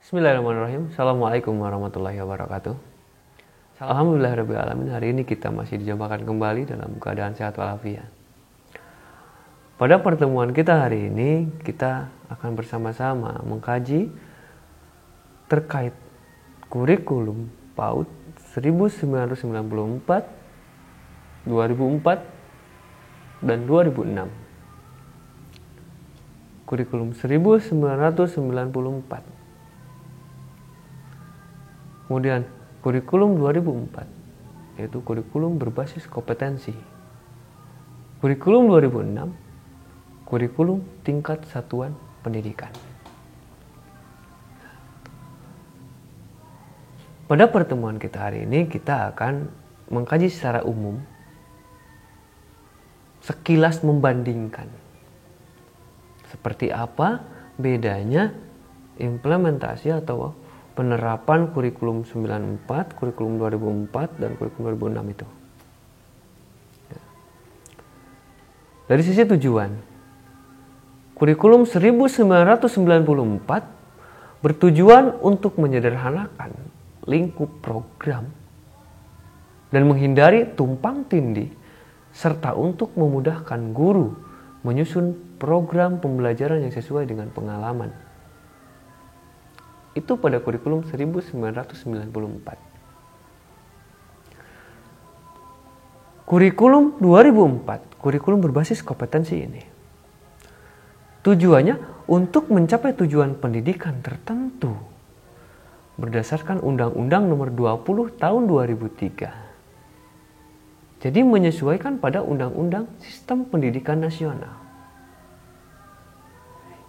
Bismillahirrahmanirrahim. Assalamualaikum warahmatullahi wabarakatuh. Alhamdulillahirrahmanirrahim. Hari ini kita masih dijumpakan kembali dalam keadaan sehat walafiat. Pada pertemuan kita hari ini, kita akan bersama-sama mengkaji terkait kurikulum PAUD 1994, 2004, dan 2006. Kurikulum 1994. Kemudian kurikulum 2004, yaitu kurikulum berbasis kompetensi. Kurikulum 2006, kurikulum tingkat satuan pendidikan. Pada pertemuan kita hari ini, kita akan mengkaji secara umum, sekilas membandingkan. Seperti apa bedanya implementasi atau penerapan kurikulum 94, kurikulum 2004, dan kurikulum 2006 itu. Dari sisi tujuan, kurikulum 1994 bertujuan untuk menyederhanakan lingkup program dan menghindari tumpang tindih serta untuk memudahkan guru menyusun program pembelajaran yang sesuai dengan pengalaman. Itu pada kurikulum 1994. Kurikulum 2004, kurikulum berbasis kompetensi ini. Tujuannya untuk mencapai tujuan pendidikan tertentu berdasarkan Undang-Undang Nomor 20 Tahun 2003. Jadi menyesuaikan pada Undang-Undang Sistem Pendidikan Nasional.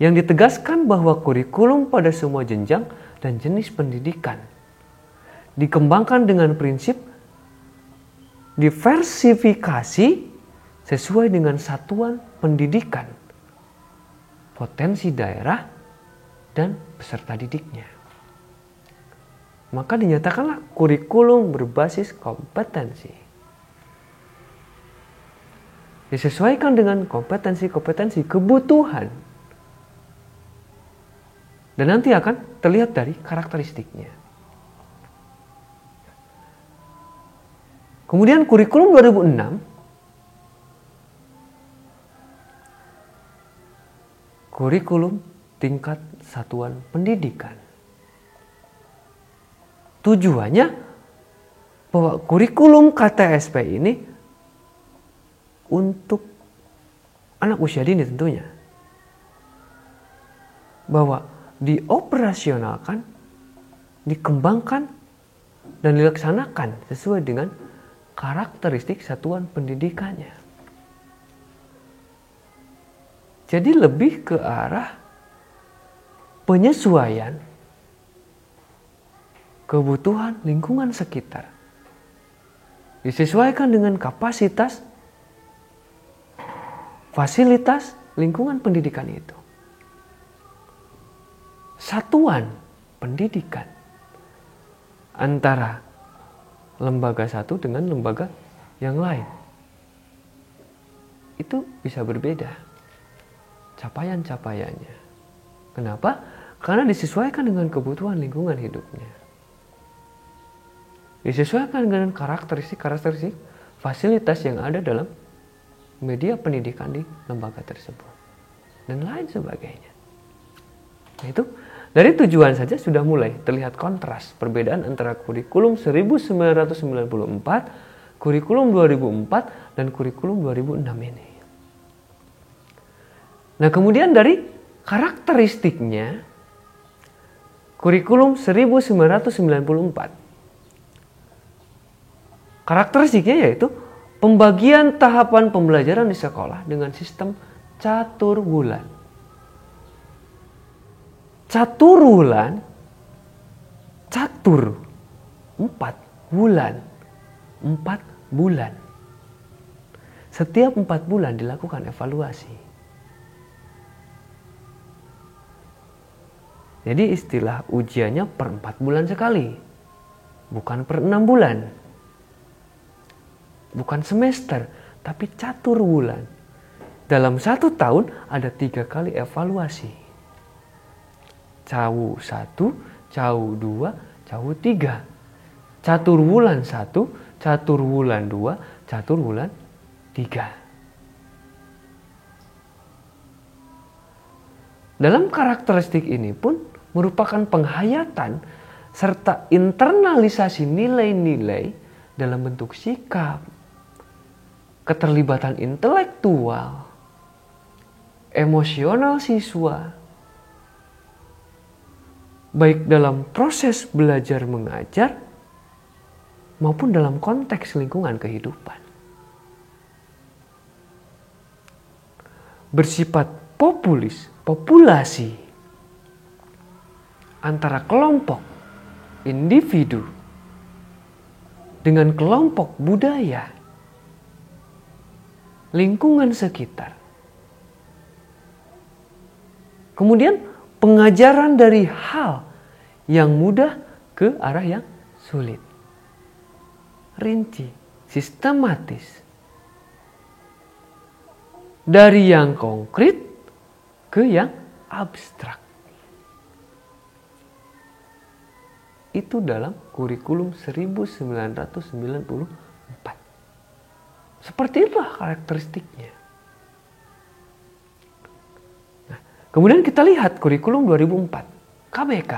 Yang ditegaskan bahwa kurikulum pada semua jenjang dan jenis pendidikan dikembangkan dengan prinsip diversifikasi sesuai dengan satuan pendidikan, potensi daerah, dan peserta didiknya. Maka dinyatakanlah kurikulum berbasis kompetensi. Disesuaikan dengan kompetensi-kompetensi kebutuhan. Dan nanti akan terlihat dari karakteristiknya. Kemudian kurikulum 2006, kurikulum tingkat satuan pendidikan. Tujuannya bahwa kurikulum KTSP ini untuk anak usia dini tentunya. Bahwa dioperasionalkan, dikembangkan, dan dilaksanakan sesuai dengan karakteristik satuan pendidikannya. Jadi lebih ke arah penyesuaian kebutuhan lingkungan sekitar. Disesuaikan dengan kapasitas, fasilitas lingkungan pendidikan itu. Satuan pendidikan antara lembaga satu dengan lembaga yang lain itu bisa berbeda capaian-capaiannya. Kenapa? Karena disesuaikan dengan kebutuhan lingkungan hidupnya. Disesuaikan dengan karakteristik fasilitas yang ada dalam media pendidikan di lembaga tersebut dan lain sebagainya. Nah, itu dari tujuan saja sudah mulai terlihat kontras perbedaan antara kurikulum 1994, kurikulum 2004, dan kurikulum 2006 ini. Nah, kemudian dari karakteristiknya, kurikulum 1994. Karakteristiknya yaitu pembagian tahapan pembelajaran di sekolah dengan sistem catur bulan. Catur bulan, catur 4 bulan, 4 bulan. Setiap 4 bulan dilakukan evaluasi. Jadi istilah ujiannya per 4 bulan sekali, bukan per 6 bulan. Bukan semester, tapi catur bulan. Dalam 1 tahun ada 3 kali evaluasi. Cawu 1, Cau 2, Cau 3. Catur wulan 1, catur wulan 2, catur wulan 3. Dalam karakteristik ini pun merupakan penghayatan serta internalisasi nilai-nilai dalam bentuk sikap, keterlibatan intelektual, emosional siswa, baik dalam proses belajar mengajar maupun dalam konteks lingkungan kehidupan. Bersifat populasi antara kelompok individu dengan kelompok budaya, lingkungan sekitar. Kemudian pengajaran dari hal yang mudah ke arah yang sulit. Rinci, sistematis. Dari yang konkret ke yang abstrak. Itu dalam kurikulum 1994. Seperti itulah karakteristiknya. Nah, kemudian kita lihat kurikulum 2004. KBK,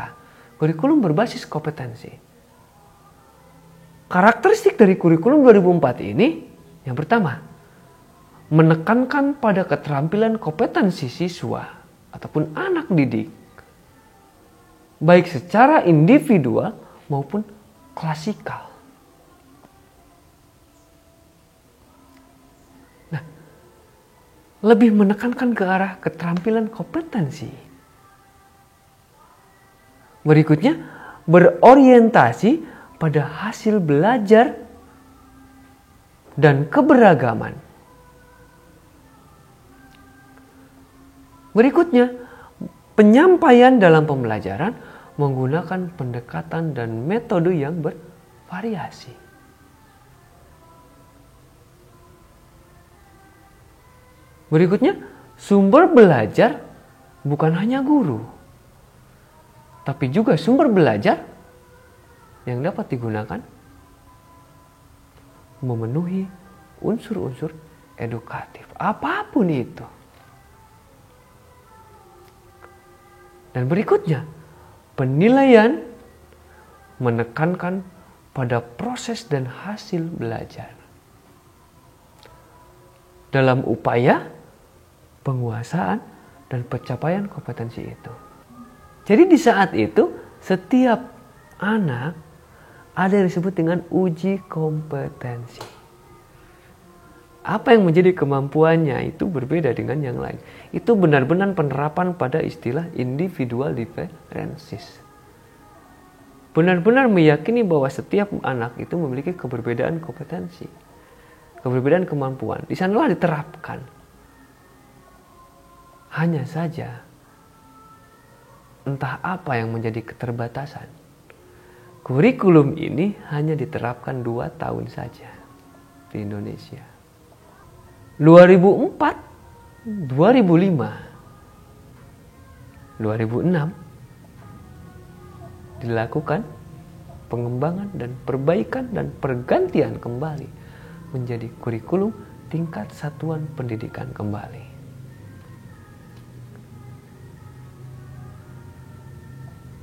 kurikulum berbasis kompetensi. Karakteristik dari kurikulum 2004 ini, yang pertama, menekankan pada keterampilan kompetensi siswa ataupun anak didik, baik secara individual maupun klasikal. Nah, lebih menekankan ke arah keterampilan kompetensi. Berikutnya, berorientasi pada hasil belajar dan keberagaman. Berikutnya, penyampaian dalam pembelajaran menggunakan pendekatan dan metode yang bervariasi. Berikutnya, sumber belajar bukan hanya guru, tapi juga sumber belajar yang dapat digunakan memenuhi unsur-unsur edukatif, apapun itu. Dan berikutnya, penilaian menekankan pada proses dan hasil belajar dalam upaya penguasaan dan pencapaian kompetensi itu. Jadi di saat itu, setiap anak ada yang disebut dengan uji kompetensi. Apa yang menjadi kemampuannya itu berbeda dengan yang lain. Itu benar-benar penerapan pada istilah individual differences. Benar-benar meyakini bahwa setiap anak itu memiliki keberbedaan kompetensi, keberbedaan kemampuan. Di sanalah diterapkan. Hanya saja, entah apa yang menjadi keterbatasan. Kurikulum ini hanya diterapkan 2 tahun saja di Indonesia. 2004, 2005, 2006 dilakukan pengembangan dan perbaikan dan pergantian kembali menjadi kurikulum tingkat satuan pendidikan kembali.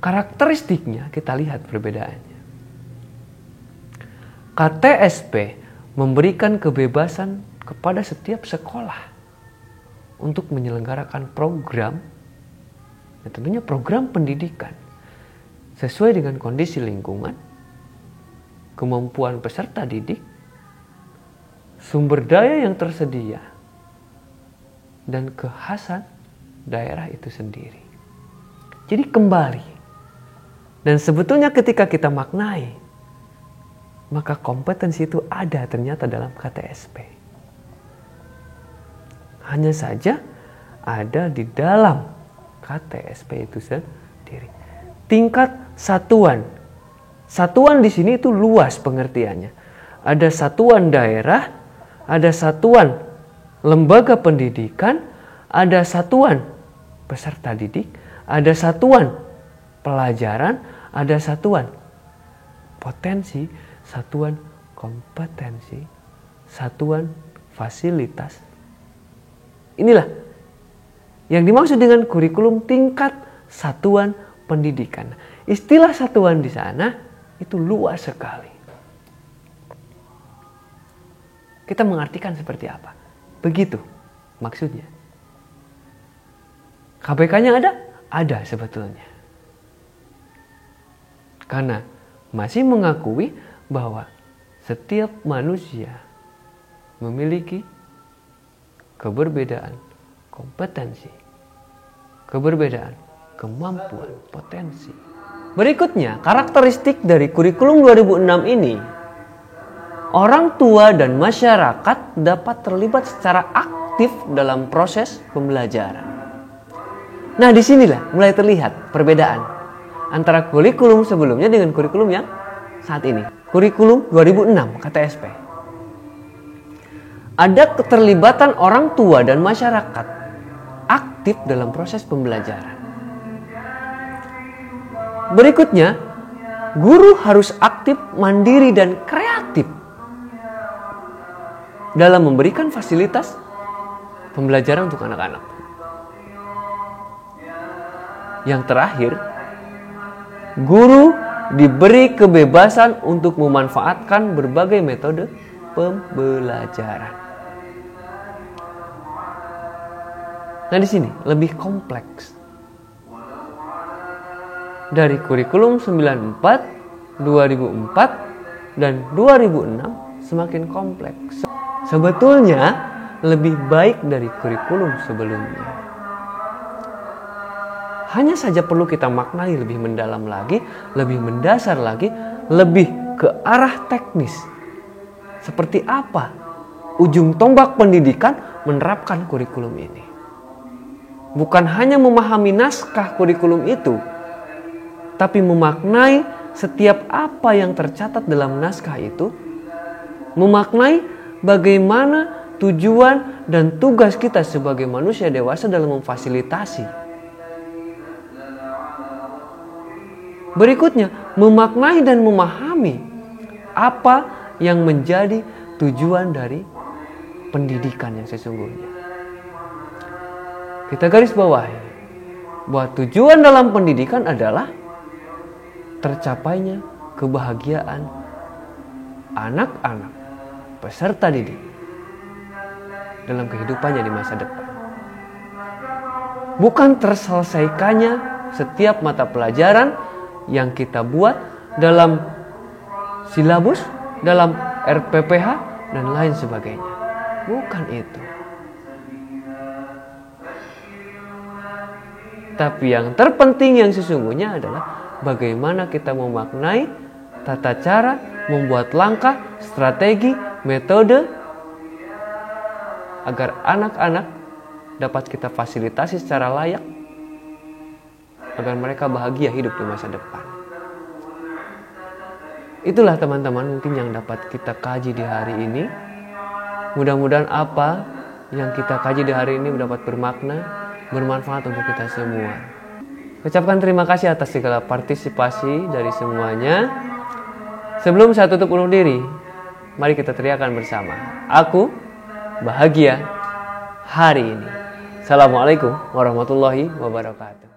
Karakteristiknya kita lihat perbedaannya. KTSP memberikan kebebasan kepada setiap sekolah untuk menyelenggarakan program, dan tentunya program pendidikan sesuai dengan kondisi lingkungan, kemampuan peserta didik, sumber daya yang tersedia, dan kekhasan daerah itu sendiri. Jadi kembali. Dan sebetulnya ketika kita maknai, maka kompetensi itu ada ternyata dalam KTSP. Hanya saja ada di dalam KTSP itu sendiri. Tingkat satuan. Satuan di sini itu luas pengertiannya. Ada satuan daerah, ada satuan lembaga pendidikan, ada satuan peserta didik, ada satuan pelajaran, ada satuan potensi, satuan kompetensi, satuan fasilitas. Inilah yang dimaksud dengan kurikulum tingkat satuan pendidikan. Istilah satuan di sana itu luas sekali. Kita mengartikan seperti apa? Begitu maksudnya. KBK-nya ada? Ada sebetulnya. Karena masih mengakui bahwa setiap manusia memiliki keberbedaan kompetensi, keberbedaan kemampuan, potensi. Berikutnya, karakteristik dari kurikulum 2006 ini, orang tua dan masyarakat dapat terlibat secara aktif dalam proses pembelajaran. Nah, disinilah mulai terlihat perbedaan antara kurikulum sebelumnya dengan kurikulum yang saat ini. Kurikulum 2006 KTSP. Ada keterlibatan orang tua dan masyarakat aktif dalam proses pembelajaran. Berikutnya, guru harus aktif, mandiri, dan kreatif dalam memberikan fasilitas pembelajaran untuk anak-anak. Yang terakhir, guru diberi kebebasan untuk memanfaatkan berbagai metode pembelajaran. Nah, di sini lebih kompleks. Dari kurikulum 94, 2004, dan 2006 semakin kompleks. Sebetulnya lebih baik dari kurikulum sebelumnya. Hanya saja perlu kita maknai lebih mendalam lagi, lebih mendasar lagi, lebih ke arah teknis. Seperti apa ujung tombak pendidikan menerapkan kurikulum ini. Bukan hanya memahami naskah kurikulum itu, tapi memaknai setiap apa yang tercatat dalam naskah itu, memaknai bagaimana tujuan dan tugas kita sebagai manusia dewasa dalam memfasilitasi. Berikutnya, memaknai dan memahami apa yang menjadi tujuan dari pendidikan yang sesungguhnya. Kita garis bawahi bahwa tujuan dalam pendidikan adalah tercapainya kebahagiaan anak-anak peserta didik dalam kehidupannya di masa depan. Bukan terselesaikannya setiap mata pelajaran yang kita buat dalam silabus, dalam RPPH, dan lain sebagainya. Bukan itu. Tapi yang terpenting yang sesungguhnya adalah bagaimana kita memaknai tata cara, membuat langkah, strategi, metode agar anak-anak dapat kita fasilitasi secara layak agar mereka bahagia hidup di masa depan. Itulah teman-teman mungkin yang dapat kita kaji di hari ini. Mudah-mudahan apa yang kita kaji di hari ini dapat bermakna, bermanfaat untuk kita semua. Ucapkan terima kasih atas segala partisipasi dari semuanya. Sebelum saya tutup undur diri, mari kita teriakan bersama. Aku bahagia hari ini. Assalamualaikum warahmatullahi wabarakatuh.